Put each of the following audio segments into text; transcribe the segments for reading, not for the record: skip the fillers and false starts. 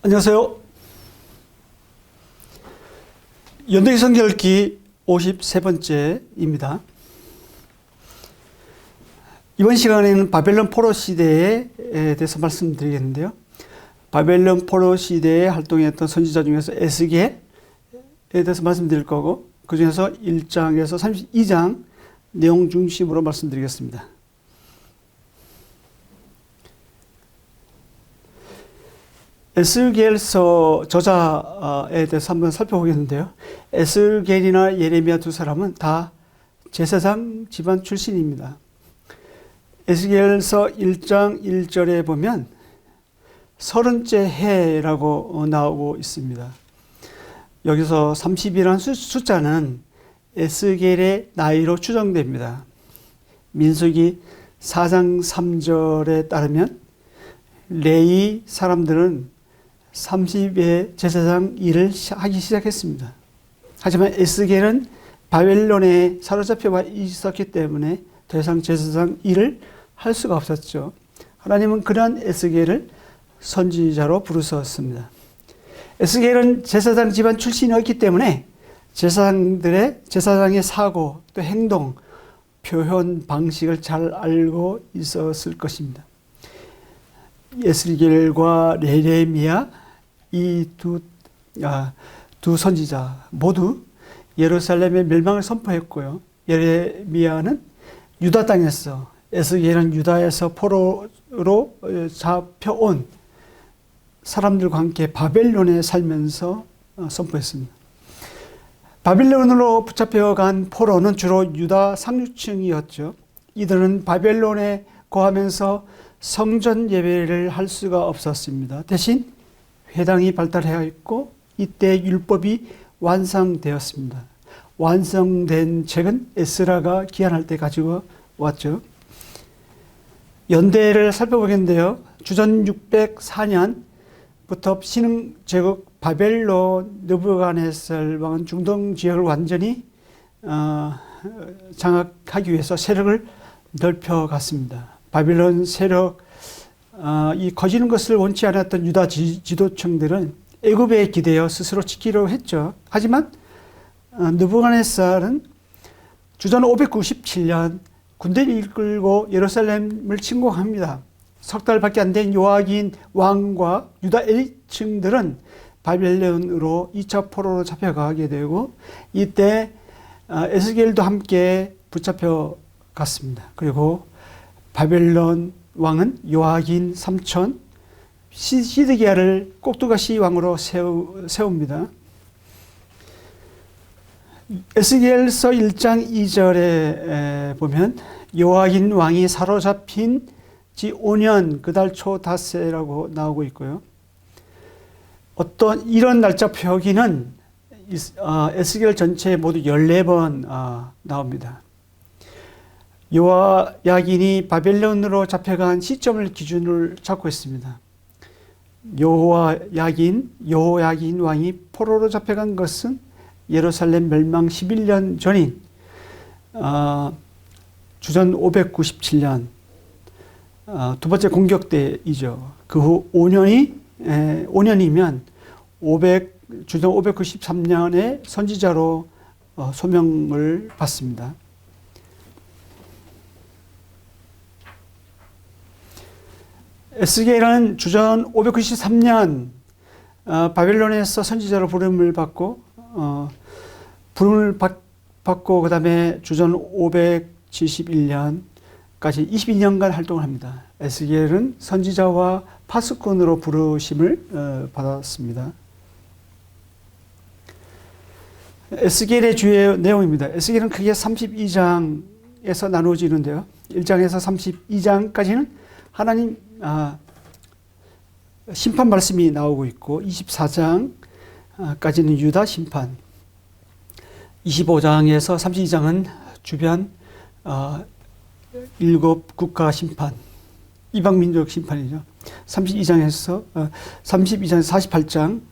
안녕하세요. 연대기 성결기 53번째입니다. 이번 시간에는 바벨론 포로 시대에 대해서 말씀드리겠는데요. 바벨론 포로 시대에 활동했던 선지자 중에서 에스겔에 대해서 말씀드릴 거고, 그 중에서 1장에서 32장 내용 중심으로 말씀드리겠습니다. 에스겔서 저자에 대해서 한번 살펴보겠는데요. 에스겔이나 예레미야 두 사람은 다 제사장 집안 출신입니다. 에스겔서 1장 1절에 보면 30째 해라고 나오고 있습니다. 여기서 30이라는 숫자는 에스겔의 나이로 추정됩니다. 민수기 4장 3절에 따르면 레위 사람들은 30의 제사장 일을 하기 시작했습니다. 하지만 에스겔은 바벨론에 사로잡혀 있었기 때문에 더 이상 제사장 일을 할 수가 없었죠. 하나님은 그러한 에스겔을 선지자로 부르셨습니다. 에스겔은 제사장 집안 출신이었기 때문에 제사장의 사고 또 행동, 표현 방식을 잘 알고 있었을 것입니다. 에스겔과 예레미야 이 두 선지자 모두 예루살렘의 멸망을 선포했고요. 예레미야는 유다 땅에서, 에스겔은 유다에서 포로로 잡혀온 사람들과 함께 바벨론에 살면서 선포했습니다. 바벨론으로 붙잡혀간 포로는 주로 유다 상류층이었죠. 이들은 바벨론에 거하면서 성전 예배를 할 수가 없었습니다. 대신 회당이 발달하였고 이때 율법이 완성되었습니다. 완성된 책은 에스라가 기한할 때 가지고 왔죠. 연대를 살펴보겠는데요. 주전 604년부터 신흥 제국 바벨론 느부갓네살 왕은 중동 지역을 완전히 장악하기 위해서 세력을 넓혀갔습니다. 바벨론 세력 이 커지는 것을 원치 않았던 유다 지도층들은 애굽에 기대어 스스로 지키려고 했죠. 하지만 느부갓네살은 주전 597년 군대를 이끌고 예루살렘을 침공합니다. 석 달밖에 안 된 요아긴 왕과 유다 엘리트층들은 바벨론으로 2차 포로로 잡혀가게 되고 이때 에스겔도 함께 붙잡혀 갔습니다. 그리고 바벨론 왕은 요아긴 삼촌 시드기야를 꼭두가시 왕으로 세웁니다. 에스겔서 1장 2절에 보면 요아긴 왕이 사로잡힌 지 5년 그달 초 닷새라고 나오고 있고요. 이런 날짜 표기는 에스겔 전체에 모두 14번 나옵니다. 요아야긴이 바벨론으로 잡혀간 시점을 기준을 잡고 있습니다. 여호야긴 왕이 포로로 잡혀간 것은 예루살렘 멸망 11년 전인 주전 597년 두 번째 공격 때이죠. 그 후 5년이면 주전 593년에 선지자로 소명을 받습니다. 에스겔은 주전 593년 바벨론에서 선지자로 부름을 받고 그 다음에 주전 571년까지 22년간 활동을 합니다. 에스겔은 선지자와 파수꾼으로 부르심을 받았습니다. 에스겔의 주요 내용입니다. 에스겔은 크게 32장에서 나누어지는데요. 1장에서 32장까지는 하나님 심판 말씀이 나오고 있고 24장까지는 유다 심판, 25장에서 32장은 주변 7국가 심판, 이방민족 심판이죠. 32장에서 48장,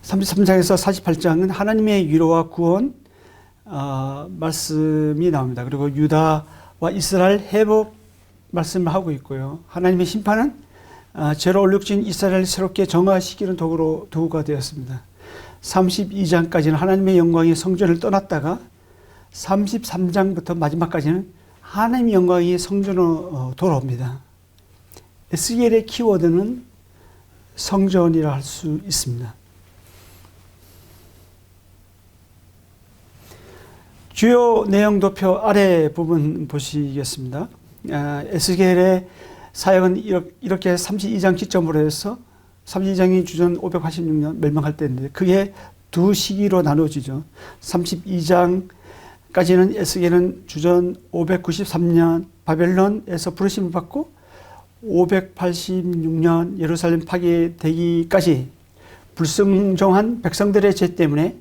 33장에서 48장은 하나님의 위로와 구원 말씀이 나옵니다. 그리고 유다와 이스라엘 회복 말씀을 하고 있고요. 하나님의 심판은 죄로 얼룩진 이스라엘을 새롭게 정화시키는 도구가 되었습니다. 32장까지는 하나님의 영광이 성전을 떠났다가 33장부터 마지막까지는 하나님의 영광이 성전으로 돌아옵니다. 에스겔의 키워드는 성전이라 할 수 있습니다. 주요 내용 도표 아래 부분 보시겠습니다. 에스겔의 사역은 이렇게 32장 기점으로 해서 32장이 주전 586년 멸망할 때인데 그게 두 시기로 나누어지죠. 32장까지는 에스겔은 주전 593년 바벨론에서 부르심을 받고 586년 예루살렘 파괴되기까지 불순종한 백성들의 죄 때문에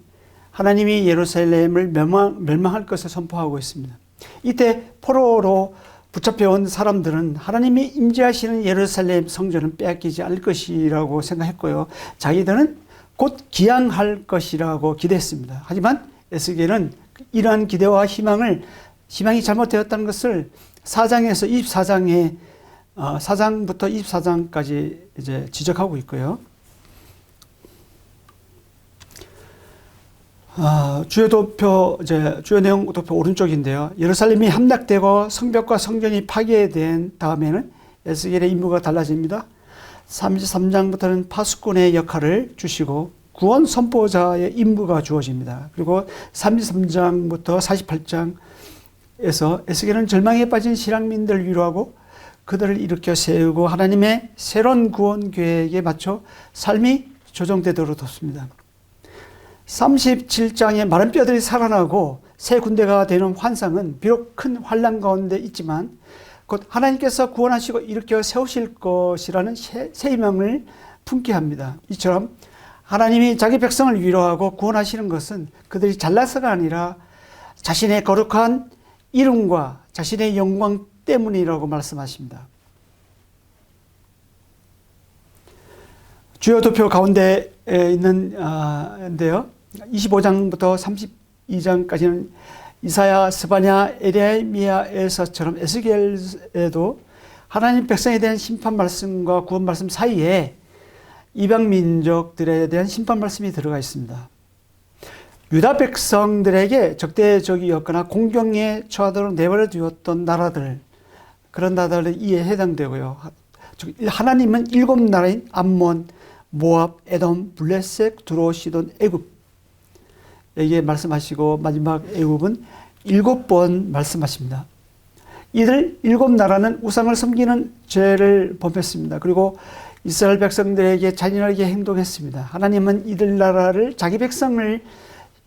하나님이 예루살렘을 멸망할 것을 선포하고 있습니다. 이때 포로로 붙잡혀온 사람들은 하나님이 임재하시는 예루살렘 성전은 빼앗기지 않을 것이라고 생각했고요. 자기들은 곧 기양할 것이라고 기대했습니다. 하지만 에스겔은 이러한 기대와 희망이 잘못되었다는 것을 4장에서 4장부터 24장까지 이제 지적하고 있고요. 주요 내용 도표 오른쪽인데요. 예루살렘이 함락되고 성벽과 성전이 파괴된 다음에는 에스겔의 임무가 달라집니다. 33장부터는 파수꾼의 역할을 주시고 구원 선포자의 임무가 주어집니다. 그리고 33장부터 48장에서 에스겔은 절망에 빠진 신앙민들을 위로하고 그들을 일으켜 세우고 하나님의 새로운 구원 계획에 맞춰 삶이 조정되도록 돕습니다. 37장에 마른 뼈들이 살아나고 새 군대가 되는 환상은 비록 큰 환란 가운데 있지만 곧 하나님께서 구원하시고 일으켜 세우실 것이라는 새 희망을 품게 합니다. 이처럼 하나님이 자기 백성을 위로하고 구원하시는 것은 그들이 잘나서가 아니라 자신의 거룩한 이름과 자신의 영광 때문이라고 말씀하십니다. 주요 도표 가운데 있는데요. 25장부터 32장까지는 이사야, 스바냐, 에레미야에서처럼 에스겔에도 하나님 백성에 대한 심판 말씀과 구원 말씀 사이에 이방 민족들에 대한 심판 말씀이 들어가 있습니다. 유다 백성들에게 적대적이었거나 공경에 처하도록 내버려 두었던 나라들, 그런 나라들이 이에 해당되고요. 하나님은 7나라인 암몬, 모압, 에돔, 블레셋, 두로, 시돈, 애굽에게 말씀하시고 마지막 애굽은 7번 말씀하십니다. 이들 7나라는 우상을 섬기는 죄를 범했습니다. 그리고 이스라엘 백성들에게 잔인하게 행동했습니다. 하나님은 이들 나라를 자기 백성을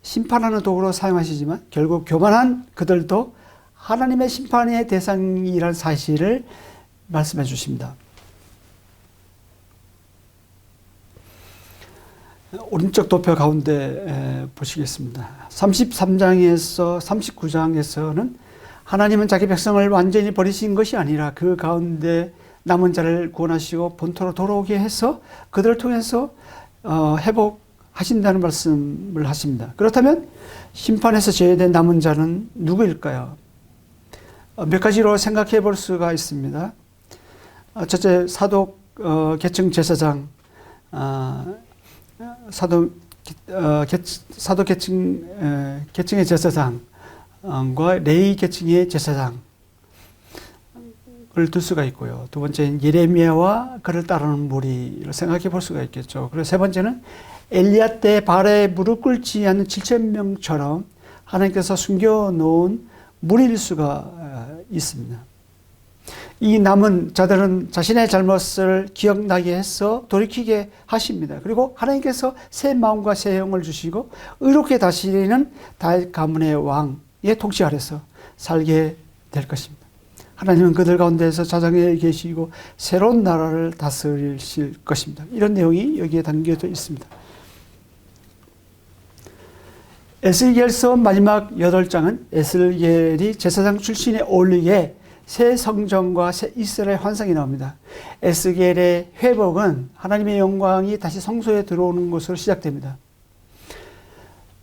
심판하는 도구로 사용하시지만 결국 교만한 그들도 하나님의 심판의 대상이라는 사실을 말씀해 주십니다. 오른쪽 도표 가운데 보시겠습니다. 33장에서 39장에서는 하나님은 자기 백성을 완전히 버리신 것이 아니라 그 가운데 남은 자를 구원하시고 본토로 돌아오게 해서 그들을 통해서 회복하신다는 말씀을 하십니다. 그렇다면 심판에서 제외된 남은 자는 누구일까요? 몇 가지로 생각해 볼 수가 있습니다. 첫째, 사도 계층 제사장, 사도 계층의 제사장과 레위 계층의 제사장을 둘 수가 있고요. 두 번째는 예레미야와 그를 따르는 무리를 생각해 볼 수가 있겠죠. 그리고 세 번째는 엘리야 때 발에 무릎 꿇지 않는 7,000명처럼 하나님께서 숨겨놓은 무리일 수가 있습니다. 이 남은 자들은 자신의 잘못을 기억나게 해서 돌이키게 하십니다. 그리고 하나님께서 새 마음과 새 영을 주시고 의롭게 다스리는 다윗 가문의 왕의 통치 아래서 살게 될 것입니다. 하나님은 그들 가운데서 자정에 계시고 새로운 나라를 다스리실 것입니다. 이런 내용이 여기에 담겨져 있습니다. 에스겔서 마지막 8장은 에스겔이 제사장 출신에 어울리게 새 성전과 새 이스라엘 환상이 나옵니다. 에스겔의 회복은 하나님의 영광이 다시 성소에 들어오는 것으로 시작됩니다.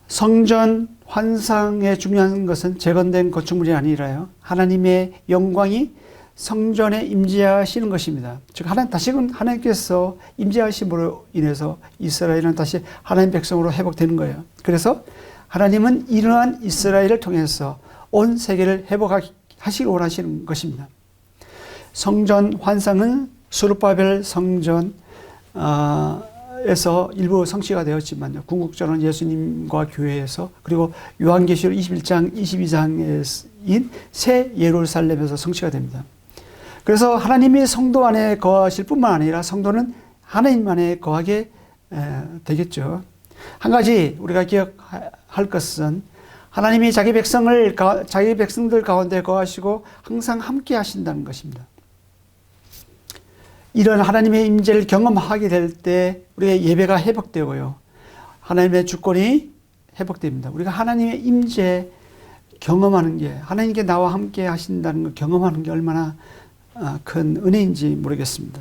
성전 환상의 중요한 것은 재건된 건축물이 아니라요. 하나님의 영광이 성전에 임재하시는 것입니다. 즉 다시금 하나님께서 임재하심으로 인해서 이스라엘은 다시 하나님 백성으로 회복되는 거예요. 그래서 하나님은 이러한 이스라엘을 통해서 온 세계를 회복하시길 원하시는 것입니다. 성전 환상은 수르바벨 성전 에서 일부 성취가 되었지만요. 궁극적으로는 예수님과 교회에서, 그리고 요한계시록 21장 22장인 새 예루살렘에서 성취가 됩니다. 그래서 하나님이 성도 안에 거하실 뿐만 아니라 성도는 하나님 안에 거하게 되겠죠. 한 가지 우리가 기억할 것은 하나님이 자기 백성들 가운데 거하시고 항상 함께 하신다는 것입니다. 이런 하나님의 임재를 경험하게 될 때 우리의 예배가 회복되고요. 하나님의 주권이 회복됩니다. 우리가 하나님의 임재 경험하는 게, 하나님께 나와 함께 하신다는 걸 경험하는 게 얼마나 큰 은혜인지 모르겠습니다.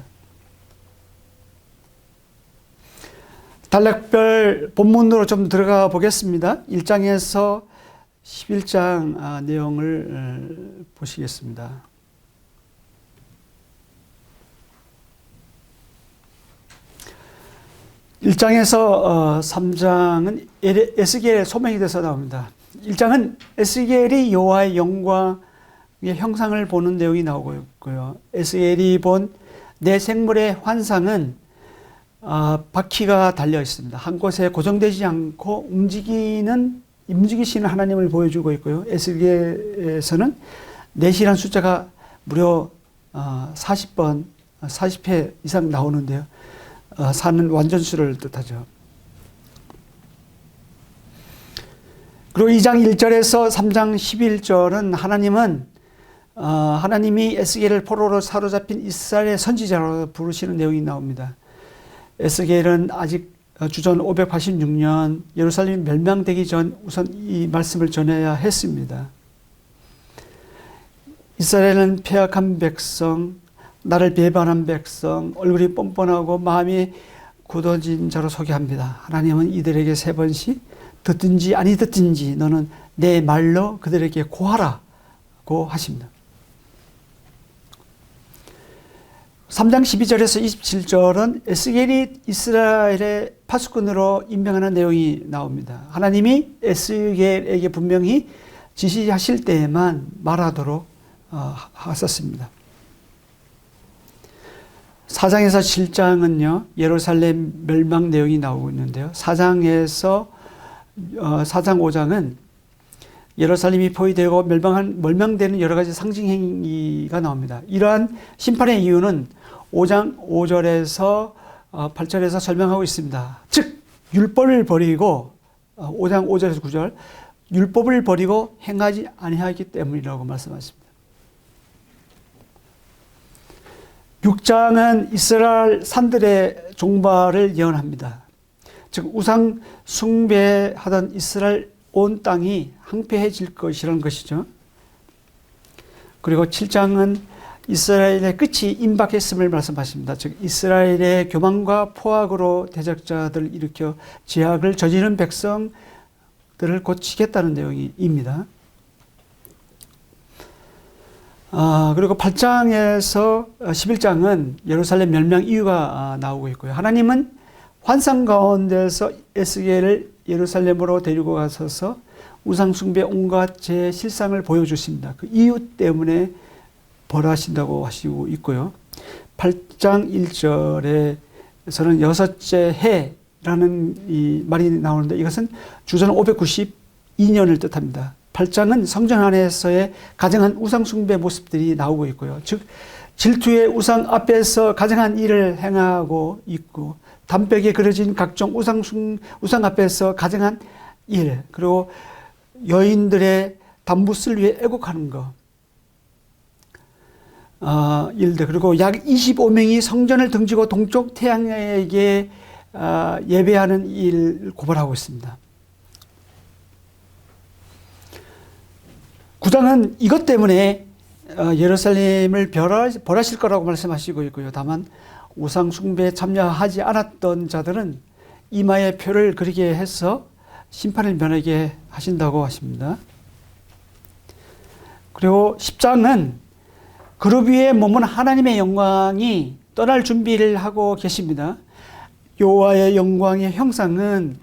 단락별 본문으로 좀 들어가 보겠습니다. 1장에서 11장 내용을 보시겠습니다. 1장에서 3장은 에스겔의 소명이 돼서 나옵니다. 1장은 에스겔이 여호와의 영광의 형상을 보는 내용이 나오고 있고요. 에스겔이 본 내 생물의 환상은 바퀴가 달려 있습니다. 한 곳에 고정되지 않고 움직이시는 하나님을 보여주고 있고요. 에스겔에서는 넷이라는 숫자가 무려 40번, 40회 이상 나오는데요. 사는 완전수를 뜻하죠. 그리고 2장 1절에서 3장 11절은 하나님이 에스겔을 포로로 사로잡힌 이스라엘의 선지자로 부르시는 내용이 나옵니다. 에스겔은 아직 주전 586년 예루살렘이 멸망되기 전 우선 이 말씀을 전해야 했습니다. 이스라엘은 패역한 백성, 나를 배반한 백성, 얼굴이 뻔뻔하고 마음이 굳어진 자로 소개합니다. 하나님은 이들에게 3번씩 듣든지 아니 듣든지 너는 내 말로 그들에게 고하라고 하십니다. 3장 12절에서 27절은 에스겔이 이스라엘의 파수꾼으로 임명하는 내용이 나옵니다. 하나님이 에스겔에게 분명히 지시하실 때에만 말하도록 하셨습니다. 4장에서 7장은요, 예루살렘 멸망 내용이 나오고 있는데요. 4장 5장은 예루살렘이 포위되고 멸망되는 여러 가지 상징 행위가 나옵니다. 이러한 심판의 이유는 5장 5절에서 8절에서 설명하고 있습니다. 즉, 율법을 버리고, 5장 5절에서 9절, 율법을 버리고 행하지 아니하기 때문이라고 말씀하십니다. 6장은 이스라엘 산들의 종말을 예언합니다. 즉 우상 숭배하던 이스라엘 온 땅이 황폐해질 것이라는 것이죠. 그리고 7장은 이스라엘의 끝이 임박했음을 말씀하십니다. 즉 이스라엘의 교만과 포악으로 대적자들을 일으켜 죄악을 저지른 백성들을 고치겠다는 내용입니다. 그리고 8장에서 11장은 예루살렘 멸망 이유가 나오고 있고요. 하나님은 환상 가운데서 에스겔을 예루살렘으로 데리고 가셔서 우상숭배 온갖 제 실상을 보여주십니다. 그 이유 때문에 벌하신다고 하시고 있고요. 8장 1절에서는 여섯째 해라는 이 말이 나오는데 이것은 주전 592년을 뜻합니다. 8장은 성전 안에서의 가증한 우상숭배 모습들이 나오고 있고요. 즉 질투의 우상 앞에서 가증한 일을 행하고 있고 담벽에 그려진 각종 우상 앞에서 가증한 일, 그리고 여인들의 담부스를 위해 애곡하는 것, 일들, 그리고 약 25명이 성전을 등지고 동쪽 태양에게 예배하는 일을 고발하고 있습니다. 9장은 이것 때문에 예루살렘을 벌하실 거라고 말씀하시고 있고요. 다만 우상 숭배에 참여하지 않았던 자들은 이마에 표를 그리게 해서 심판을 면하게 하신다고 하십니다. 그리고 10장은 그룹 위에 머문 하나님의 영광이 떠날 준비를 하고 계십니다. 여호와의 영광의 형상은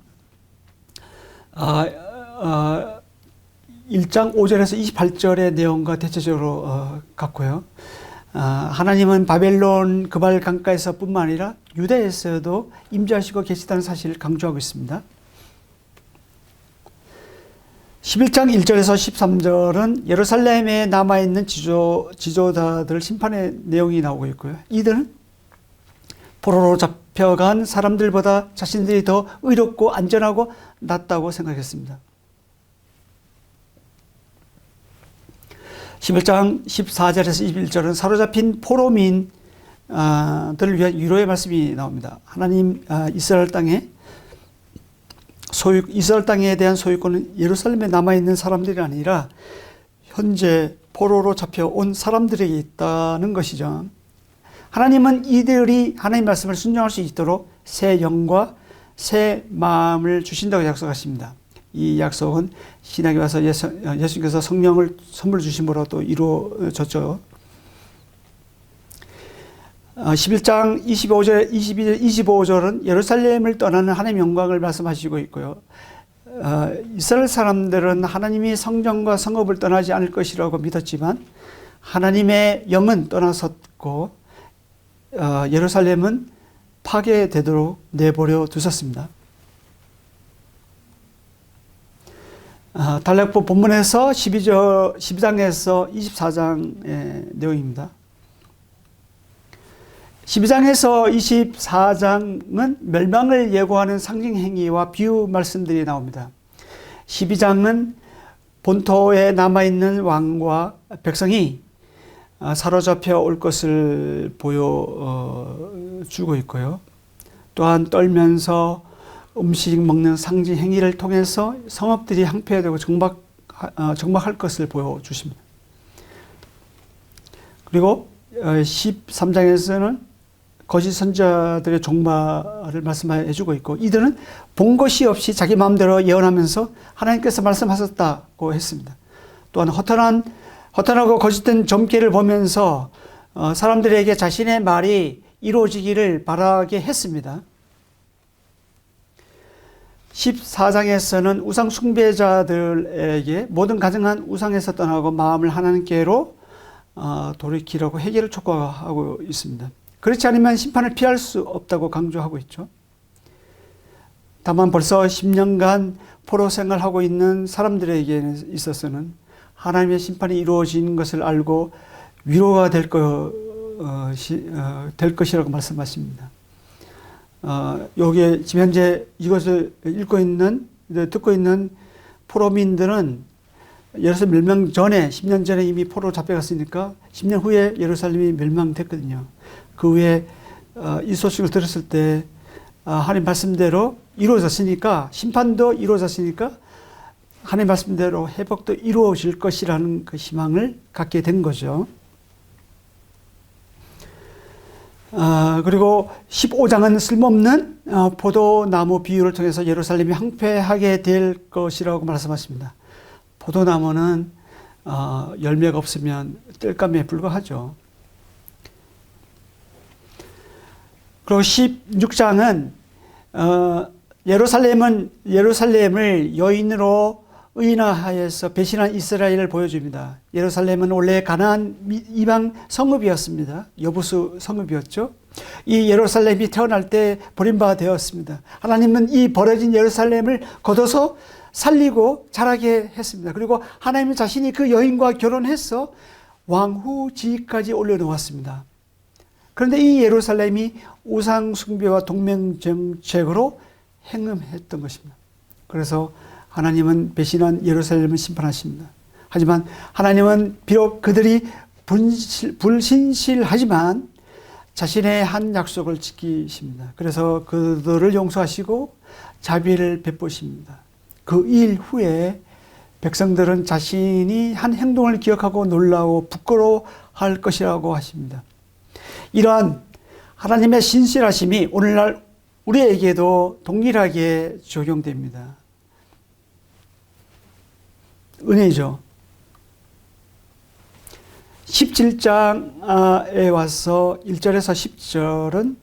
1장 5절에서 28절의 내용과 대체적으로 같고요. 하나님은 바벨론 그발 강가에서 뿐만 아니라 유다에서도 임재하시고 계시다는 사실을 강조하고 있습니다. 11장 1절에서 13절은 예루살렘에 남아있는 지도자들 심판의 내용이 나오고 있고요. 이들은 포로로 잡혀간 사람들보다 자신들이 더 의롭고 안전하고 낫다고 생각했습니다. 11장 14절에서 21절은 사로잡힌 포로민들을 위한 위로의 말씀이 나옵니다. 하나님 이스라엘 땅에 대한 소유권은 예루살렘에 남아있는 사람들이 아니라 현재 포로로 잡혀온 사람들에게 있다는 것이죠. 하나님은 이들이 하나님 말씀을 순종할 수 있도록 새 영과 새 마음을 주신다고 약속하십니다. 이 약속은 신약에 와서 예수님께서 성령을 선물 주심으로 또 이루어졌죠. 11장 25절, 25절은 예루살렘을 떠나는 하나님의 영광을 말씀하시고 있고요. 이스라엘 사람들은 하나님이 성전과 성읍을 떠나지 않을 것이라고 믿었지만 하나님의 영은 떠나섰고 예루살렘은 파괴되도록 내버려 두셨습니다. 단락부 본문에서 12장에서 24장의 내용입니다. 12장에서 24장은 멸망을 예고하는 상징 행위와 비유 말씀들이 나옵니다. 12장은 본토에 남아있는 왕과 백성이 사로잡혀 올 것을 보여주고 있고요. 또한 떨면서 음식 먹는 상징 행위를 통해서 성읍들이 항폐되고 정박할 것을 보여주십니다. 그리고 13장에서는 거짓 선지자들의 종말을 말씀해 주고 있고 이들은 본 것이 없이 자기 마음대로 예언하면서 하나님께서 말씀하셨다고 했습니다. 또한 허탄하고 거짓된 점괘를 보면서 사람들에게 자신의 말이 이루어지기를 바라게 했습니다. 14장에서는 우상 숭배자들에게 모든 가증한 우상에서 떠나고 마음을 하나님께로 돌이키라고 회개를 촉구하고 있습니다. 그렇지 않으면 심판을 피할 수 없다고 강조하고 있죠. 다만 벌써 10년간 포로 생활하고 있는 사람들에게 있어서는 하나님의 심판이 이루어진 것을 알고 위로가 될 것이라고 말씀하십니다. 여기에 지금 현재 이것을 듣고 있는 포로민들은 예루살렘 멸망 전에 10년 전에 이미 포로로 잡혀갔으니까 10년 후에 예루살렘이 멸망됐거든요. 그 후에 이 소식을 들었을 때 하나님 말씀대로 이루어졌으니까 심판도 이루어졌으니까 하나님 말씀대로 회복도 이루어질 것이라는 그 희망을 갖게 된 거죠. 그리고 15장은 쓸모없는 포도나무 비유를 통해서 예루살렘이 황폐하게 될 것이라고 말씀하십니다. 포도나무는 열매가 없으면 땔감에 불과하죠. 그리고 16장은 예루살렘을 여인으로 의인화하여서 배신한 이스라엘을 보여줍니다. 예루살렘은 원래 가나안 이방 성읍이었습니다. 여부수 성읍이었죠. 이 예루살렘이 태어날 때 버림받아 되었습니다. 하나님은 이 버려진 예루살렘을 걷어서 살리고 자라게 했습니다. 그리고 하나님 자신이 그 여인과 결혼해서 왕후 지위까지 올려놓았습니다. 그런데 이 예루살렘이 우상 숭배와 동맹 정책으로 행음했던 것입니다. 그래서 하나님은 배신한 예루살렘을 심판하십니다. 하지만 하나님은 비록 그들이 불신실하지만 자신의 한 약속을 지키십니다. 그래서 그들을 용서하시고 자비를 베푸십니다. 그 일 후에 백성들은 자신이 한 행동을 기억하고 놀라고 부끄러워할 것이라고 하십니다. 이러한 하나님의 신실하심이 오늘날 우리에게도 동일하게 적용됩니다. 은혜죠. 17장에 와서 1절에서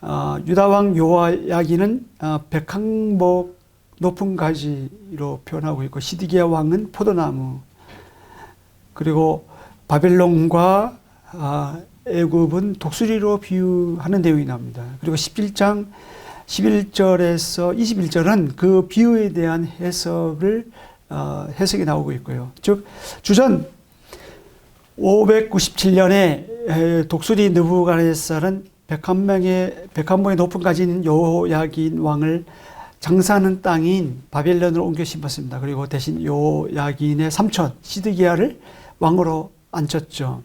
10절은 유다왕 요야기는 백항목 높은 가지로 표현하고 있고, 시드기야 왕은 포도나무, 그리고 바벨론과 애굽은 독수리로 비유하는 내용이 나옵니다. 그리고 17장 11절에서 21절은 그 비유에 대한 해석이 나오고 있고요. 즉 주전 597년에 독수리 느부갓네살은 101명의 높은 가진 요야긴 왕을 장사하는 땅인 바벨론으로 옮겨 심었습니다. 그리고 대신 요야긴의 삼촌 시드기야를 왕으로 앉혔죠.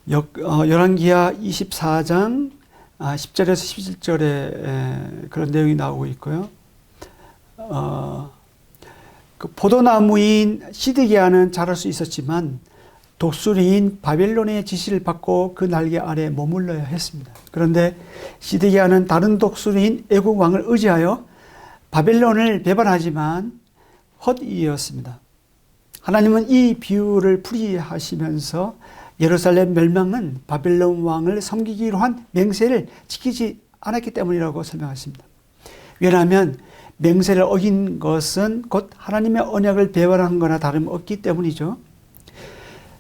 열왕기하 24장 10절에서 17절에 그런 내용이 나오고 있고요. 그 포도나무인 시드기야는 자랄 수 있었지만 독수리인 바벨론의 지시를 받고 그 날개 아래 머물러야 했습니다. 그런데 시드기야는 다른 독수리인 애국 왕을 의지하여 바벨론을 배반하지만 헛이었습니다. 하나님은 이 비유를 풀이하시면서 예루살렘 멸망은 바벨론 왕을 섬기기로 한 맹세를 지키지 않았기 때문이라고 설명하십니다. 왜냐하면 맹세를 어긴 것은 곧 하나님의 언약을 배반한 거나 다름없기 때문이죠.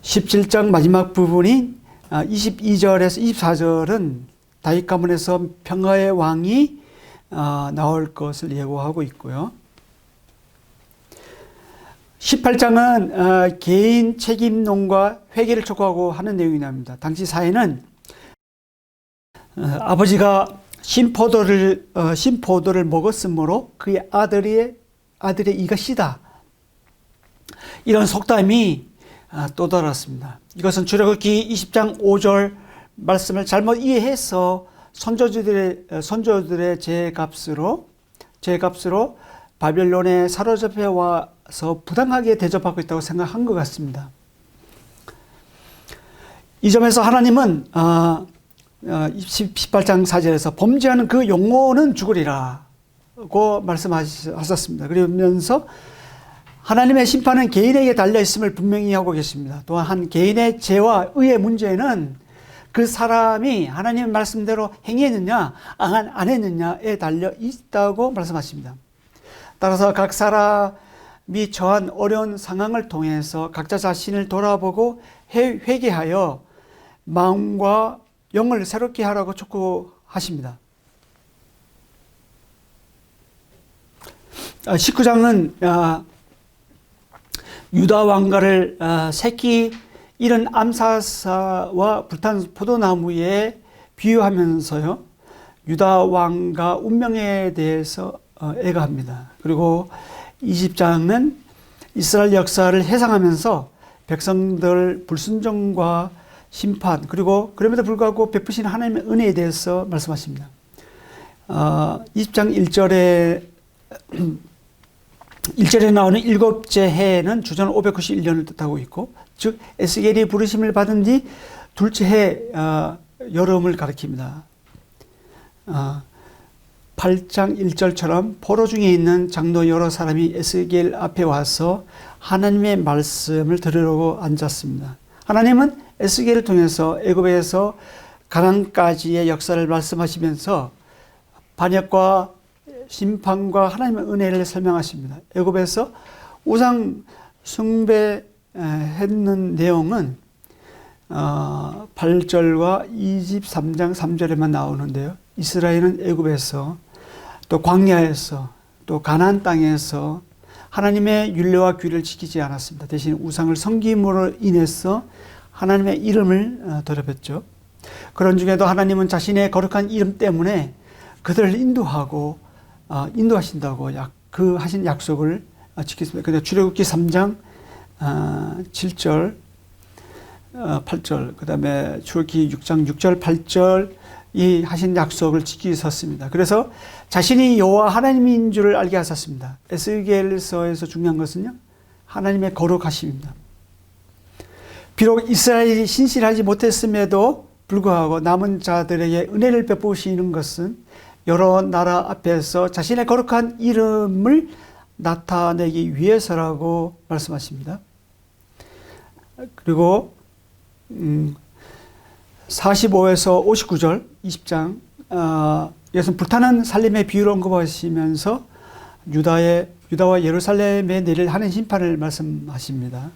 17장 마지막 부분인 22절에서 24절은 다윗 가문에서 평화의 왕이 나올 것을 예고하고 있고요. 18장은 개인 책임론과 회개를 촉구하고 하는 내용이 나옵니다. 당시 사회는 아버지가 신포도를 먹었으므로 그의 아들의 이가 시다, 이런 속담이 떠돌았습니다. 이것은 출애굽기 20장 5절 말씀을 잘못 이해해서 선조들의 죄값으로 바벨론에 사로잡혀 와서 부당하게 대접하고 있다고 생각한 것 같습니다. 이 점에서 하나님은 18장 4절에서 범죄하는 그 영혼은 죽으리라고 말씀하셨습니다. 그러면서 하나님의 심판은 개인에게 달려있음을 분명히 하고 계십니다. 또한 한 개인의 죄와 의의 문제는 그 사람이 하나님의 말씀대로 행했느냐 안 했느냐에 달려있다고 말씀하십니다. 따라서 각 사람이 처한 어려운 상황을 통해서 각자 자신을 돌아보고 회개하여 마음과 영을 새롭게 하라고 촉구하십니다. 19장은 유다 왕가를 새끼 잃은 암사사와 불탄 포도나무에 비유하면서요, 유다 왕가 운명에 대해서 애가합니다. 그리고 20장은 이스라엘 역사를 해상하면서 백성들 불순종과 심판, 그리고 그럼에도 불구하고 베푸신 하나님의 은혜에 대해서 말씀하십니다. 20장 1절에 나오는 일곱째 해는 주전 591년을 뜻하고 있고, 즉 에스겔이 부르심을 받은 뒤 둘째 해 여름을 가리킵니다. 8장 1절처럼 포로 중에 있는 장로 여러 사람이 에스겔 앞에 와서 하나님의 말씀을 들으려고 앉았습니다. 하나님은 에스겔을 통해서 애굽에서 가나안까지의 역사를 말씀하시면서 반역과 심판과 하나님의 은혜를 설명하십니다. 애굽에서 우상 숭배했는 내용은 8절과 23장 3절에만 나오는데요. 이스라엘은 애굽에서 또 광야에서 또 가나안 땅에서 하나님의 율례와 규례를 지키지 않았습니다. 대신 우상을 섬김으로 인해서 하나님의 이름을 더럽혔죠. 그런 중에도 하나님은 자신의 거룩한 이름 때문에 그들을 인도하신다고 그 하신 약속을 지켰습니다. 그런데 출애굽기 3장 7절 8절, 그 다음에 출애굽기 6장 6절 8절 이 하신 약속을 지키셨습니다. 그래서 자신이 여호와 하나님인 줄을 알게 하셨습니다. 에스겔서에서 중요한 것은요, 하나님의 거룩하심입니다. 비록 이스라엘이 신실하지 못했음에도 불구하고 남은 자들에게 은혜를 베푸시는 것은 여러 나라 앞에서 자신의 거룩한 이름을 나타내기 위해서라고 말씀하십니다. 그리고 45에서 59절 20장 이것은 불타는 살림의 비유를 언급하시면서 유다와 예루살렘에 내릴 하나님 심판을 말씀하십니다.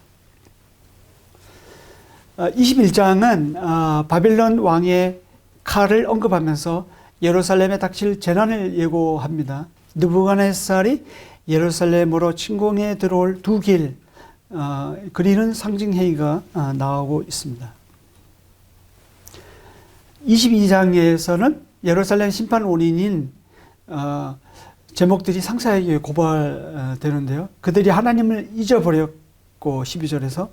21장은 바벨론 왕의 칼을 언급하면서 예루살렘에 닥칠 재난을 예고합니다. 느부갓네살이 예루살렘으로 침공해 들어올 두 길 그리는 상징회의가 나오고 있습니다. 22장에서는 예루살렘 심판 원인인 제목들이 상세하게 고발되는데요. 그들이 하나님을 잊어버렸고 12절에서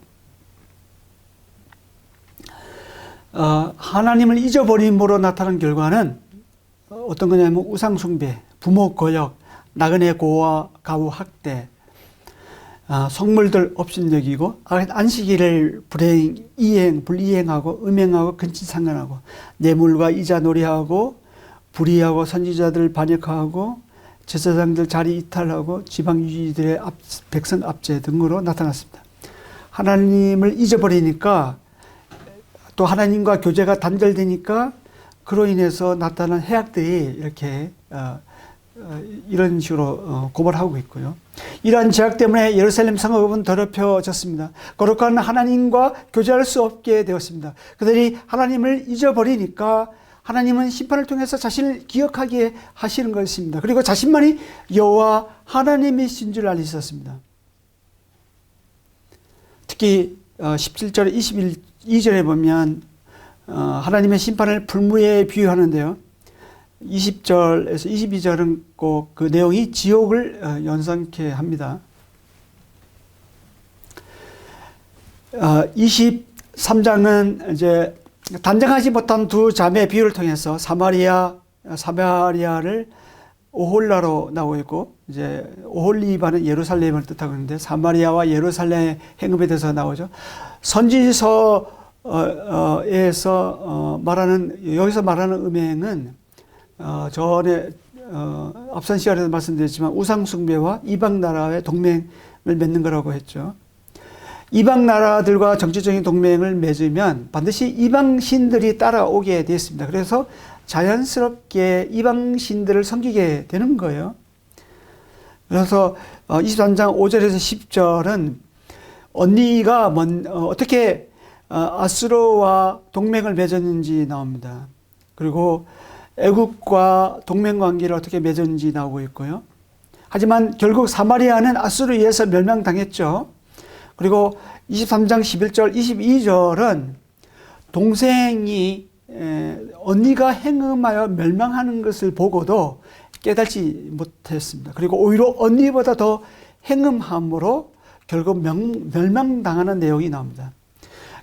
하나님을 잊어버림으로 나타난 결과는 어떤 거냐면 우상숭배, 부모 거역, 나그네 고아 가우 학대, 성물들 업신여기고 안식일을 불이행하고 음행하고 근친상간하고 뇌물과 이자 놀이하고 불의하고 선지자들 반역하고 제사장들 자리 이탈하고 지방 유지들의 백성 압제 등으로 나타났습니다. 하나님을 잊어버리니까 또 하나님과 교제가 단절되니까 그로 인해서 나타난 해악들이 이렇게 이런 식으로 고발하고 있고요. 이러한 제약 때문에 예루살렘 성읍은 더럽혀졌습니다. 거룩한 하나님과 교제할 수 없게 되었습니다. 그들이 하나님을 잊어버리니까 하나님은 심판을 통해서 자신을 기억하게 하시는 것입니다. 그리고 자신만이 여호와 하나님이신 줄 알리셨습니다. 특히 17절 22절에 보면 하나님의 심판을 불무에 비유하는데요. 20절에서 22절은 꼭 그 내용이 지옥을 연상케 합니다. 23장은 이제 단정하지 못한 두 자매의 비유를 통해서 사마리아를 오홀라로 나오고 있고, 이제 오홀리바는 예루살렘을 뜻하고 있는데 사마리아와 예루살렘 행음에 대해서 나오죠. 선지서에서 여기서 말하는 음행은 전에 앞선 시간에도 말씀드렸지만 우상숭배와 이방 나라의 동맹을 맺는 거라고 했죠. 이방 나라들과 정치적인 동맹을 맺으면 반드시 이방 신들이 따라오게 되었습니다. 그래서 자연스럽게 이방 신들을 섬기게 되는 거예요. 그래서 23장 5절에서 10절은 언니가 어떻게 아수르와 동맹을 맺었는지 나옵니다. 그리고 애국과 동맹 관계를 어떻게 맺었는지 나오고 있고요. 하지만 결국 사마리아는 아수르에 의해서 멸망당했죠. 그리고 23장 11절 22절은 동생이 언니가 행음하여 멸망하는 것을 보고도 깨닫지 못했습니다. 그리고 오히려 언니보다 더 행음함으로 결국 멸망당하는 내용이 나옵니다.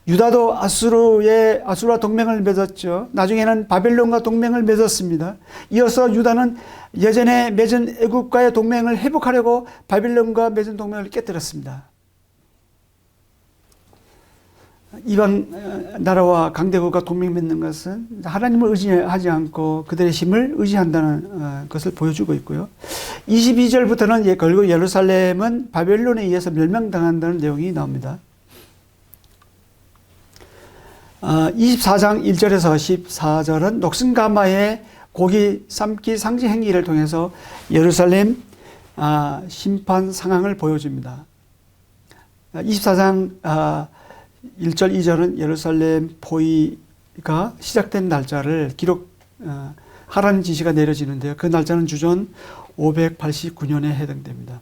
유다도 아수르와 동맹을 맺었죠. 나중에는 바벨론과 동맹을 맺었습니다. 이어서 유다는 예전에 맺은 애국과의 동맹을 회복하려고 바벨론과 맺은 동맹을 깨뜨렸습니다. 이방 나라와 강대국과 동맹 맺는 것은 하나님을 의지하지 않고 그들의 힘을 의지한다는 것을 보여주고 있고요. 22절부터는 결국 예루살렘은 바벨론에 의해서 멸망당한다는 내용이 나옵니다. 24장 1절에서 14절은 녹슨가마의 고기 삶기 상징 행위를 통해서 예루살렘 심판 상황을 보여줍니다. 24장 1절 2절은 예루살렘 포위가 시작된 날짜를 기록하라는 지시가 내려지는데요. 그 날짜는 주전 589년에 해당됩니다.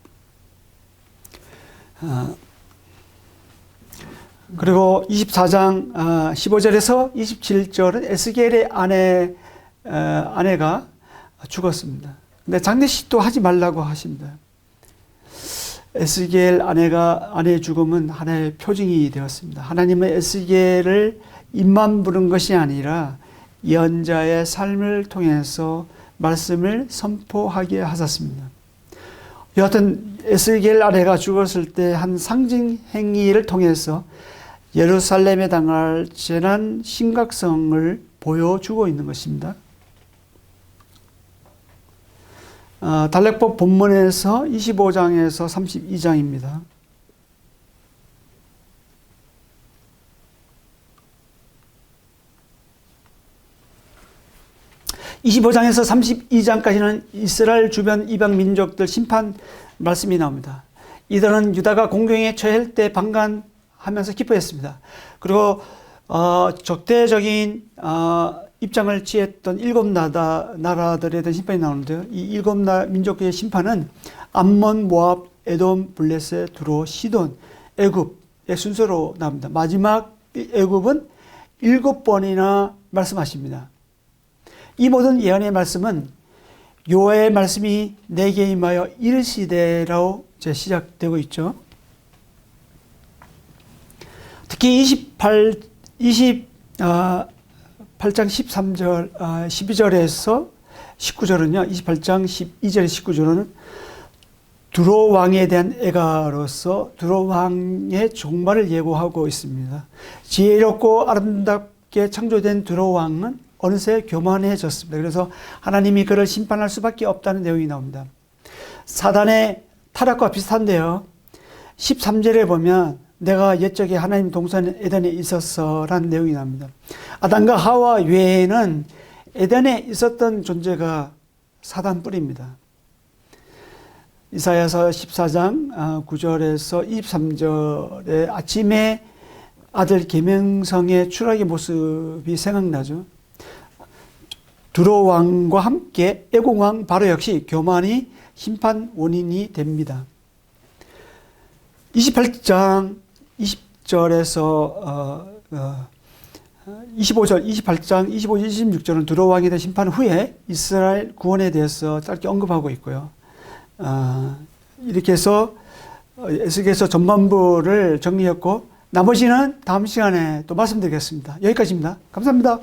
그리고 24장 15절에서 27절은 에스겔의 아내가 죽었습니다. 근데 장례식도 하지 말라고 하십니다. 에스겔 아내의 죽음은 하나의 표징이 되었습니다. 하나님은 에스겔을 입만 부른 것이 아니라 예언자의 삶을 통해서 말씀을 선포하게 하셨습니다. 여하튼 에스겔 아내가 죽었을 때 한 상징 행위를 통해서 예루살렘에 당할 재난 심각성을 보여주고 있는 것입니다. 달력법 본문에서 25장에서 32장입니다. 25장에서 32장까지는 이스라엘 주변 이방 민족들 심판 말씀이 나옵니다. 이들은 유다가 공경에 처할 때 방관하면서 기뻐했습니다. 그리고 적대적인 입장을 취했던 일곱 나라들에 대한 심판이 나오는데요. 이 일곱 민족의 심판은 암몬, 모압, 에돔, 블레셋, 두로, 시돈, 애굽의 순서로 나옵니다. 마지막 애굽은 7번이나 말씀하십니다. 이 모든 예언의 말씀은 여호와의 말씀이 내게 임하여 이르시되라고 시작되고 있죠. 특히 28장 13절, 12절에서 19절은요, 28장 12절, 19절은 두로 왕에 대한 애가로서 두로 왕의 종말을 예고하고 있습니다. 지혜롭고 아름답게 창조된 두로 왕은 어느새 교만해졌습니다. 그래서 하나님이 그를 심판할 수밖에 없다는 내용이 나옵니다. 사단의 타락과 비슷한데요. 13절에 보면 내가 옛적에 하나님 동산 에덴에 있었어라는 내용이 나옵니다. 아담과 하와 외에는 에덴에 있었던 존재가 사단뿐입니다. 이사야서 14장 9절에서 23절에 아침에 아들 계명성의 추락의 모습이 생각나죠. 두로 왕과 함께 애공 왕 바로 역시 교만이 심판 원인이 됩니다. 28장 20절에서 25절, 28장 25절, 26절은 두로 왕에 대한 심판 후에 이스라엘 구원에 대해서 짧게 언급하고 있고요. 이렇게 해서 에스겔서 전반부를 정리했고 나머지는 다음 시간에 또 말씀드리겠습니다. 여기까지입니다. 감사합니다.